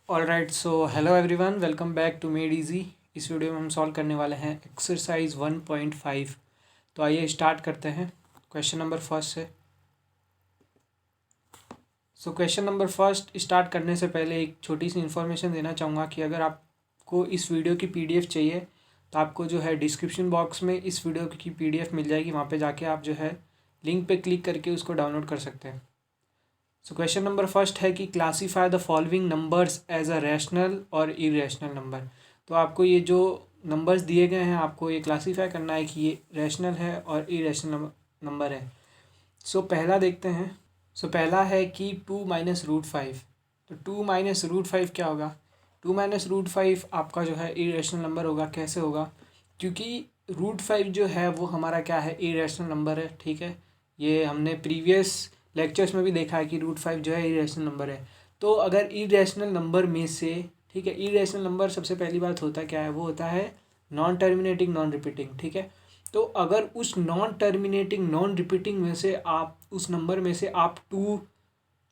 All right, so hello everyone, welcome back to made easy. इस video में हम solve करने वाले हैं एक्सरसाइज 1.5। तो आइए स्टार्ट करते हैं क्वेश्चन नंबर फर्स्ट से। सो क्वेश्चन नंबर फर्स्ट स्टार्ट करने से पहले एक छोटी सी इन्फॉर्मेशन देना चाहूँगा कि अगर आपको इस वीडियो की पीडीएफ चाहिए तो आपको जो है डिस्क्रिप्शन बॉक्स में इस वीडियो की पीडीएफ मिल जाएगी। वहाँ पे जाके आप जो है लिंक पे क्लिक करके उसको डाउनलोड कर सकते हैं। सो क्वेश्चन नंबर फर्स्ट है कि classify the following numbers as a rational और इरेशनल नंबर। तो आपको ये जो नंबर्स दिए गए हैं आपको ये क्लासीफाई करना है कि ये रैशनल है और इरेशनल नंबर है। सो पहला देखते हैं। सो पहला है कि 2 माइनस रूट 5। तो 2 माइनस रूट 5 क्या होगा? 2 माइनस रूट 5 आपका जो है इरेशनल नंबर होगा। कैसे होगा? क्योंकि रूट 5 जो है वो हमारा क्या है, इरेशनल नंबर है। ठीक है, ये हमने प्रीवियस लेक्चर्स में भी देखा है कि रूट 5 जो है इरेशनल नंबर है। तो अगर इरेशनल नंबर में से, ठीक है, इरेशनल नंबर सबसे पहली बात होता क्या है, वो होता है नॉन टर्मिनेटिंग नॉन रिपीटिंग। ठीक है, तो अगर उस नॉन टर्मिनेटिंग नॉन रिपीटिंग में से आप उस नंबर में से आप 2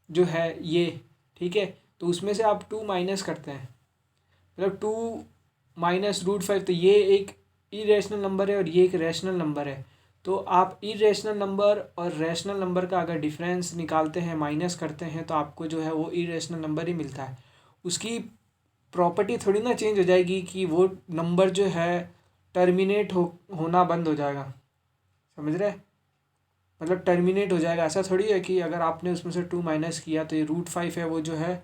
जो है ये, ठीक है, तो उसमें से आप 2 माइनस करते हैं, मतलब 2 माइनस रूट 5। तो ये एक इरेशनल नंबर है और ये एक रैशनल नंबर है। तो आप इरेशनल नंबर और रैशनल नंबर का अगर डिफरेंस निकालते हैं, माइनस करते हैं, तो आपको जो है वो इरेशनल नंबर ही मिलता है। उसकी प्रॉपर्टी थोड़ी ना चेंज हो जाएगी कि वो नंबर जो है टर्मिनेट होना बंद हो जाएगा। समझ रहे? मतलब टर्मिनेट हो जाएगा, ऐसा थोड़ी है कि अगर आपने उसमें से 2 माइनस किया तो ये रूट 5 है वो जो है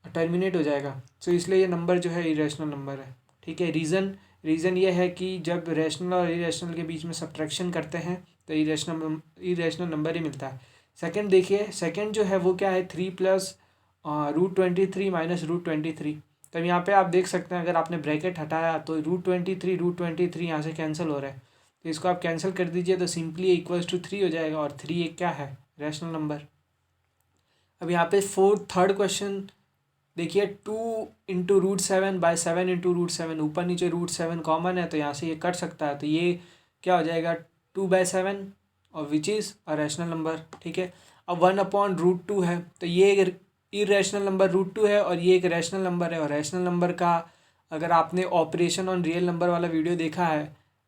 टर्मिनेट हो जाएगा। सो इसलिए ये नंबर जो है इरेशनल नंबर है। ठीक है, रीज़न ये है कि जब रैशनल और इरेशनल के बीच में सब्ट्रैक्शन करते हैं तो इरेशनल नंबर ही मिलता है। सेकंड देखिए, सेकंड जो है वो क्या है, 3 प्लस √23 माइनस √23। तब यहाँ पे आप देख सकते हैं, अगर आपने ब्रैकेट हटाया तो √23 यहाँ से कैंसिल हो रहा है। तो इसको आप कैंसिल कर दीजिए तो सिंपली इक्वल्स टू 3 हो जाएगा, और 3 एक क्या है, रैशनल नंबर। अब यहाँ पे थर्ड क्वेश्चन देखिए, 2 इंटू √7 बाई 7 इंटू √7, ऊपर नीचे √7 कॉमन है तो यहाँ से ये कट सकता है। तो ये क्या हो जाएगा, 2/7, और which is a rational number. ठीक है, अब 1/√2 है, तो ये एक इरेशनल नंबर √2 है और ये एक रैशनल नंबर है। और रैशनल नंबर का अगर आपने ऑपरेशन ऑन रियल नंबर वाला वीडियो देखा है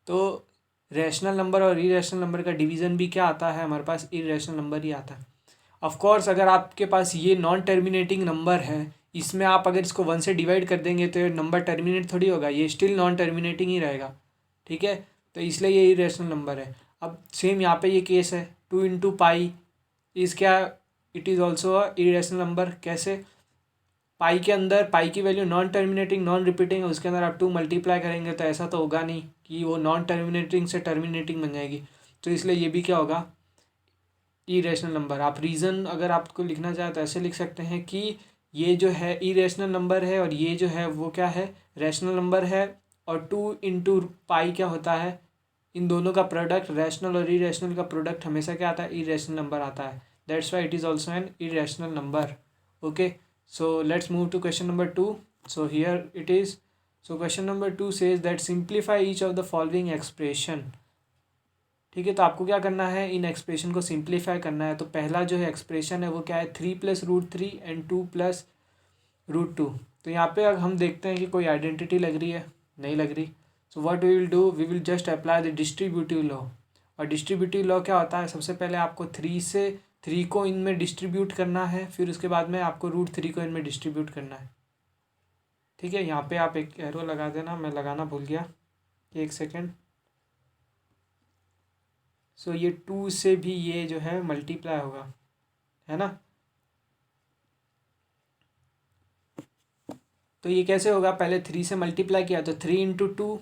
तो रैशनल नंबर और इरेशनल नंबर का डिवीज़न भी क्या आता है, हमारे पास इरेशनल नंबर ही आता है। ऑफ कोर्स अगर आपके पास ये नॉन टर्मिनेटिंग नंबर है, इसमें आप अगर इसको 1 से डिवाइड कर देंगे तो ये नंबर टर्मिनेट थोड़ी होगा, ये स्टिल नॉन टर्मिनेटिंग ही रहेगा। ठीक है, तो इसलिए ये इरेशनल नंबर है। अब सेम यहाँ पे ये केस है, 2 इंटू पाई इज़ क्या, it is also a irrational number. कैसे? पाई के अंदर पाई की value non terminating non repeating है, उसके अंदर आप 2 मल्टीप्लाई करेंगे तो ऐसा तो होगा नहीं कि वो नॉन टर्मिनेटिंग से टर्मिनेटिंग बन जाएगी। तो इसलिए ये भी क्या होगा, इरेशनल नंबर। आप रीज़न अगर आपको लिखना चाहे तो ऐसे लिख सकते हैं कि ये जो है इरेशनल नंबर है और ये जो है वो क्या है, रैशनल नंबर है। और 2 इंटू पाई क्या होता है, इन दोनों का प्रोडक्ट, रैशनल और इरेशनल का प्रोडक्ट हमेशा क्या आता है, इरेशनल नंबर आता है। That's why it is also an irrational number. Okay, so let's move to question number 2। So here it is. So question number 2 says that simplify each of the following expression. ठीक है, तो आपको क्या करना है, इन expression को simplify करना है। तो पहला जो है एक्सप्रेशन है वो क्या है, 3 प्लस √3 एंड 2 प्लस √2। तो यहाँ पे अब हम देखते हैं कि कोई आइडेंटिटी लग रही है, नहीं लग रही। So what we will do, we will just apply the distributive law. और डिस्ट्रीब्यूटिव लॉ क्या होता है, सबसे पहले आपको 3 को इनमें डिस्ट्रीब्यूट करना है, फिर उसके बाद में आपको √3 को इनमें डिस्ट्रीब्यूट करना है। ठीक है, यहाँ पे आप एक एरो लगा देना, मैं लगाना भूल गया, एक सेकेंड। सो ये 2 से भी ये जो है मल्टीप्लाई होगा, है ना। तो ये कैसे होगा, पहले 3 से मल्टीप्लाई किया तो 3 इंटू 2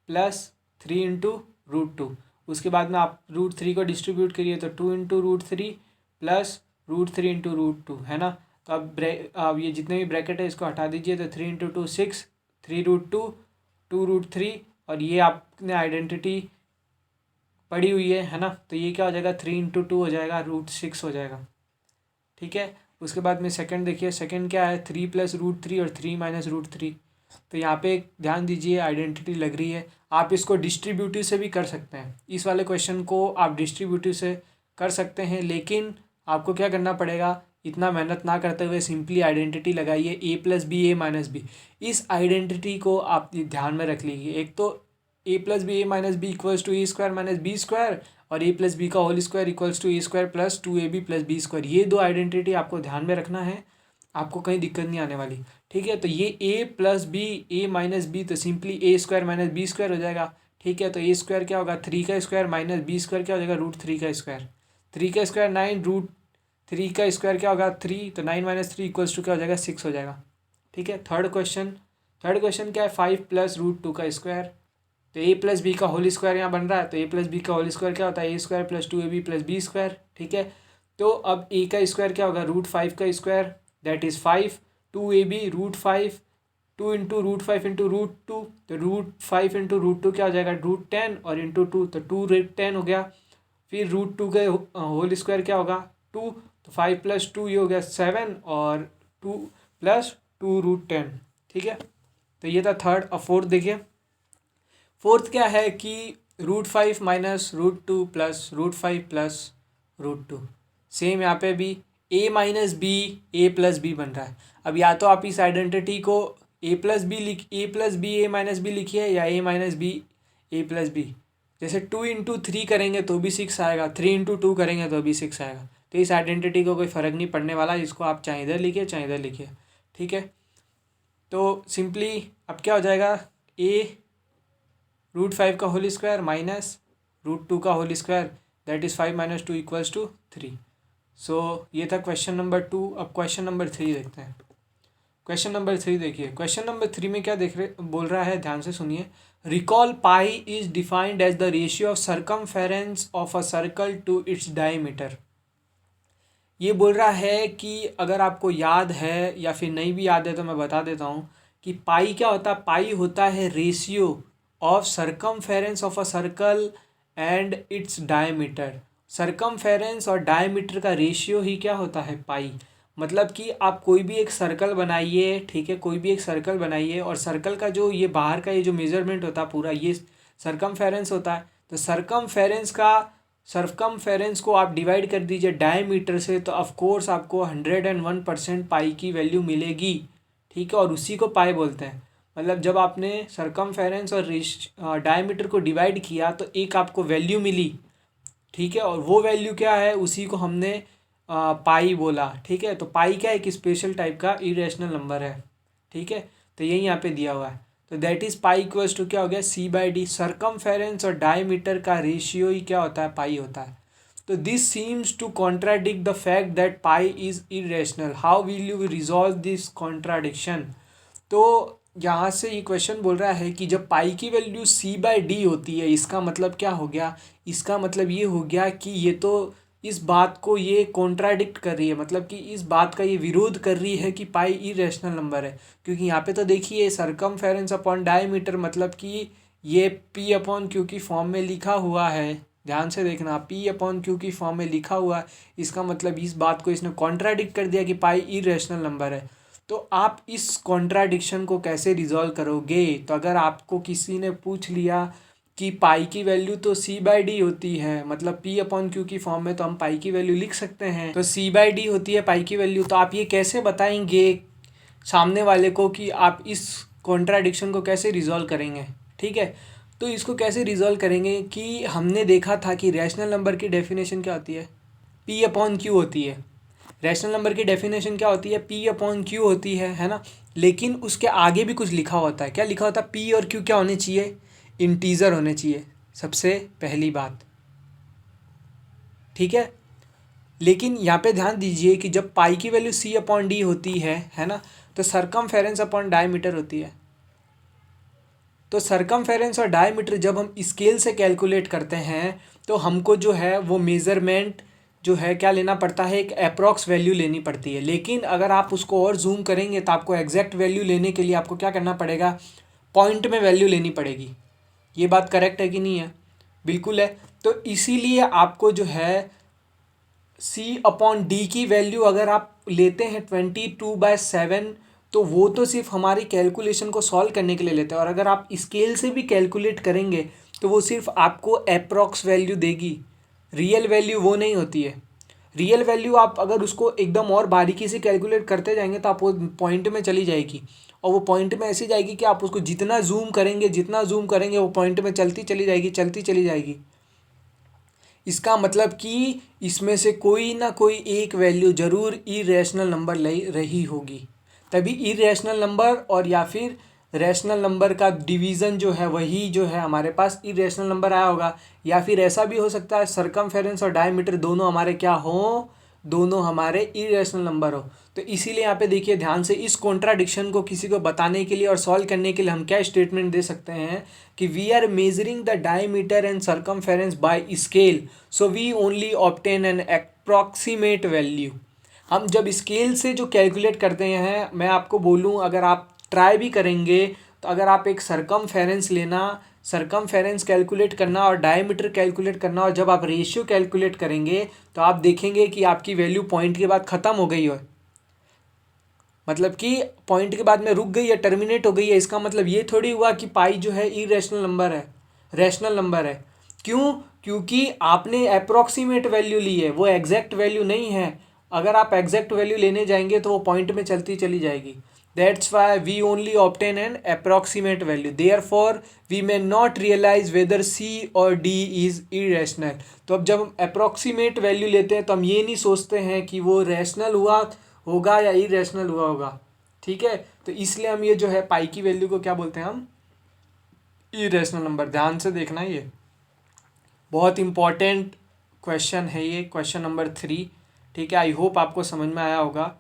प्लस 3 इंटू √2। उसके बाद में आप √3 को डिस्ट्रीब्यूट करिए तो 2 इंटू √3 प्लस √3 इंटू √2, है ना। तो अब ये जितने भी ब्रैकेट है इसको हटा दीजिए, तो 3 इंटू 2 6, 3 √2, 2 √3, और ये आपने आइडेंटिटी पड़ी हुई है ना। तो ये क्या हो जाएगा, 3 इंटू 2 हो जाएगा, √6 हो जाएगा। ठीक है, उसके बाद में सेकंड देखिए, सेकंड क्या है, 3 प्लस √3 और 3 माइनस √3। तो यहाँ पे ध्यान दीजिए, आइडेंटिटी लग रही है। आप इसको डिस्ट्रीब्यूटिव से भी कर सकते हैं, इस वाले क्वेश्चन को आप डिस्ट्रीब्यूटिव से कर सकते हैं, लेकिन आपको क्या करना पड़ेगा, इतना मेहनत ना करते हुए सिंपली आइडेंटिटी लगाइए a plus b a minus b. इस आइडेंटिटी को आप ध्यान में रख लीजिए। एक तो a plus b a minus b equals to a square minus b square और ए प्लस बी का whole square equals to a square plus two a b plus b square. ये दो आइडेंटिटी आपको ध्यान में रखना है, आपको कहीं दिक्कत नहीं आने वाली। ठीक है, तो ये ए plus b a minus B तो सिंपली ए स्क्वायर माइनस बी स्क्वायर हो जाएगा। ठीक है, तो ए स्क्वायर क्या होगा 3 का स्क्वायर माइनस बी स्क्वायर क्या हो जाएगा √3 का स्क्वायर। 3 का स्क्वायर 9 √3 का स्क्वायर क्या होगा 3, तो 9 माइनस 3 इक्वल्स टू क्या हो जाएगा 6 हो जाएगा। ठीक है, थर्ड क्वेश्चन क्या है 5 प्लस √2 का स्क्वायर। तो ए प्लस बी का होल स्क्वायर यहाँ बन रहा है, तो ए प्लस बी का होल स्क्वायर क्या होता है a square plus 2ab plus b square. ठीक है, तो अब ए का स्क्वायर क्या होगा √5 का square that is 5, 2ab √5 2 into √5 into √2, तो √5 इंटू √2 क्या हो जाएगा √10 और इंटू 2 तो 2√10 हो गया। फिर √2 का होल स्क्वायर क्या होगा 2, तो 5 प्लस 2 ये हो गया 7 और 2 प्लस 2√10। ठीक है, तो ये था थर्ड। और फोर्थ देखिए, फोर्थ क्या है कि √5 माइनस √2 प्लस √5 प्लस √2। सेम यहाँ पे भी a minus b a plus b बन रहा है। अब या तो आप इस आइडेंटिटी को a plus b a minus b लिखिए या a minus b a plus b. जैसे 2 इंटू 3 करेंगे तो भी 6 आएगा, 3 इंटू 2 करेंगे तो भी 6 आएगा। तो इस आइडेंटिटी को कोई फ़र्क नहीं पड़ने वाला, इसको आप चाहे इधर लिखिए चाहे इधर लिखिए। ठीक है, तो सिंपली अब क्या हो जाएगा a √5 का होल स्क्वायर माइनस √2 का whole square that is 5 minus 2 equals to 3। So ये था क्वेश्चन नंबर 2। अब क्वेश्चन नंबर 3 देखते हैं। क्वेश्चन नंबर 3 देखिए, क्वेश्चन नंबर 3 में क्या बोल रहा है, ध्यान से सुनिए। Recall pi is defined as the ratio of circumference of a circle to its diameter. ये बोल रहा है कि अगर आपको याद है या फिर नहीं भी याद है तो मैं बता देता हूँ कि पाई क्या होता है। पाई होता है ratio of circumference of a circle and its diameter. Circumference और डायमीटर का रेशियो ही क्या होता है पाई। मतलब कि आप कोई भी एक सर्कल बनाइए, ठीक है, कोई भी एक सर्कल बनाइए और सर्कल का जो ये बाहर का ये जो मेजरमेंट होता है पूरा ये सरकमफेरेंस होता है। तो सरकमफेरेंस को आप डिवाइड कर दीजिए डायमीटर से, तो ऑफ कोर्स आपको 101% पाई की वैल्यू मिलेगी। ठीक है, और उसी को पाई बोलते हैं। मतलब जब आपने सरकमफेरेंस और डायमीटर को डिवाइड किया तो एक आपको वैल्यू मिली। ठीक है, और वो वैल्यू क्या है उसी को हमने पाई बोला। ठीक है, तो पाई क्या एक स्पेशल टाइप का इरेशनल नंबर है। ठीक है, तो यही यहाँ पे दिया हुआ है। तो that is pi equals to क्या हो गया c/d। सरकमफेरेंस और डायमीटर का रेशियो ही क्या होता है पाई होता है। तो this seems to contradict the fact that pi is irrational. How will you resolve this contradiction. तो यहाँ से ये क्वेश्चन बोल रहा है कि जब पाई की वैल्यू c/d होती है, इसका मतलब क्या हो गया, इसका मतलब ये हो गया कि ये तो इस बात को ये कॉन्ट्राडिक्ट कर रही है, मतलब कि इस बात का ये विरोध कर रही है कि पाई इरेशनल नंबर है। क्योंकि यहाँ पे तो देखिए सरकमफेरेंस अपॉन डायमीटर मतलब कि ये p/q की फॉर्म में लिखा हुआ है। ध्यान से देखना, p/q की फॉर्म में लिखा हुआ है। इसका मतलब इस बात को इसने कॉन्ट्राडिक्ट कर दिया कि पाई इरेशनल नंबर है। तो आप इस कॉन्ट्राडिक्शन को कैसे रिजॉल्व करोगे। तो अगर आपको किसी ने पूछ लिया कि पाई की वैल्यू तो c/d होती है, मतलब p/q की फॉर्म में तो हम पाई की वैल्यू लिख सकते हैं, तो c/d होती है पाई की वैल्यू, तो आप ये कैसे बताएंगे सामने वाले को कि आप इस कॉन्ट्राडिक्शन को कैसे रिजॉल्व करेंगे। ठीक है, तो इसको कैसे रिजॉल्व करेंगे कि हमने देखा था कि रैशनल नंबर की डेफिनेशन क्या होती है p/q होती है। रैशनल नंबर की डेफिनेशन क्या होती है p/q होती है ना। लेकिन उसके आगे भी कुछ लिखा होता है। क्या लिखा होता है, p और q क्या होने चाहिए, इंटीजर होने चाहिए सबसे पहली बात। ठीक है, लेकिन यहाँ पे ध्यान दीजिए कि जब पाई की वैल्यू c/d होती है ना, तो सरकमफेरेंस अपॉन डायमीटर होती है। तो सरकमफेरेंस और डायमीटर जब हम स्केल से कैलकुलेट करते हैं तो हमको जो है वो मेज़रमेंट जो है क्या लेना पड़ता है, एक अप्रॉक्स वैल्यू लेनी पड़ती है। लेकिन अगर आप उसको और जूम करेंगे तो आपको एग्जैक्ट वैल्यू लेने के लिए आपको क्या करना पड़ेगा, पॉइंट में वैल्यू लेनी पड़ेगी। ये बात करेक्ट है कि नहीं है, बिल्कुल है। तो इसीलिए आपको जो है c/d की वैल्यू अगर आप लेते हैं 22/7 तो वो तो सिर्फ हमारी कैलकुलेशन को सॉल्व करने के लिए लेते हैं। और अगर आप स्केल से भी कैलकुलेट करेंगे तो वो सिर्फ आपको अप्रॉक्स वैल्यू देगी, रियल वैल्यू वो नहीं होती है। रियल वैल्यू आप अगर उसको एकदम और बारीकी से कैलकुलेट करते जाएंगे तो आप वो पॉइंट में चली जाएगी, और वो पॉइंट में ऐसी जाएगी कि आप उसको जितना जूम करेंगे वो पॉइंट में चलती चली जाएगी, चलती चली जाएगी। इसका मतलब कि इसमें से कोई ना कोई एक वैल्यू जरूर इरेशनल नंबर रही होगी, तभी इरेशनल नंबर और या फिर रैशनल नंबर का डिवीज़न जो है वही जो है हमारे पास इरेशनल नंबर आया होगा। या फिर ऐसा भी हो सकता है सरकमफेरेंस और डायमीटर दोनों हमारे क्या हों, दोनों हमारे इरेशनल नंबर हो। तो इसीलिए यहाँ पे देखिए ध्यान से, इस कॉन्ट्राडिक्शन को किसी को बताने के लिए और सॉल्व करने के लिए हम क्या स्टेटमेंट दे सकते हैं कि we are measuring the diameter and circumference by scale, so we only obtain an approximate value. हम जब स्केल से जो कैलकुलेट करते हैं, मैं आपको बोलूँ अगर आप ट्राई भी करेंगे तो अगर आप एक सरकमफेरेंस लेना, सरकमफेरेंस कैलकुलेट करना और डायमीटर कैलकुलेट करना, और जब आप रेशियो कैलकुलेट करेंगे तो आप देखेंगे कि आपकी वैल्यू पॉइंट के बाद ख़त्म हो गई है, मतलब कि पॉइंट के बाद में रुक गई है, टर्मिनेट हो गई है। इसका मतलब ये थोड़ी हुआ कि पाई जो है इरेशनल नंबर है, रैशनल नंबर है। क्यों? क्योंकि आपने अप्रॉक्सीमेट वैल्यू ली है, वो एग्जैक्ट वैल्यू नहीं है। अगर आप एग्जैक्ट वैल्यू लेने जाएंगे तो वो पॉइंट में चलती चली जाएगी। That's why we only obtain an approximate value, therefore we may not realize whether c और डी इज इरेशनल। तो अब जब हम अप्रॉक्सीमेट वैल्यू लेते हैं तो हम ये नहीं सोचते हैं कि वो रैशनल हुआ होगा या इरेशनल हुआ होगा, ठीक है। तो इसलिए हम ये जो है पाई की वैल्यू को क्या बोलते हैं, हम इरेशनल नंबर। ध्यान से देखना, ये बहुत इंपॉर्टेंट क्वेश्चन है, ये क्वेश्चन नंबर 3, ठीक है। आई होप आपको समझ में आया होगा।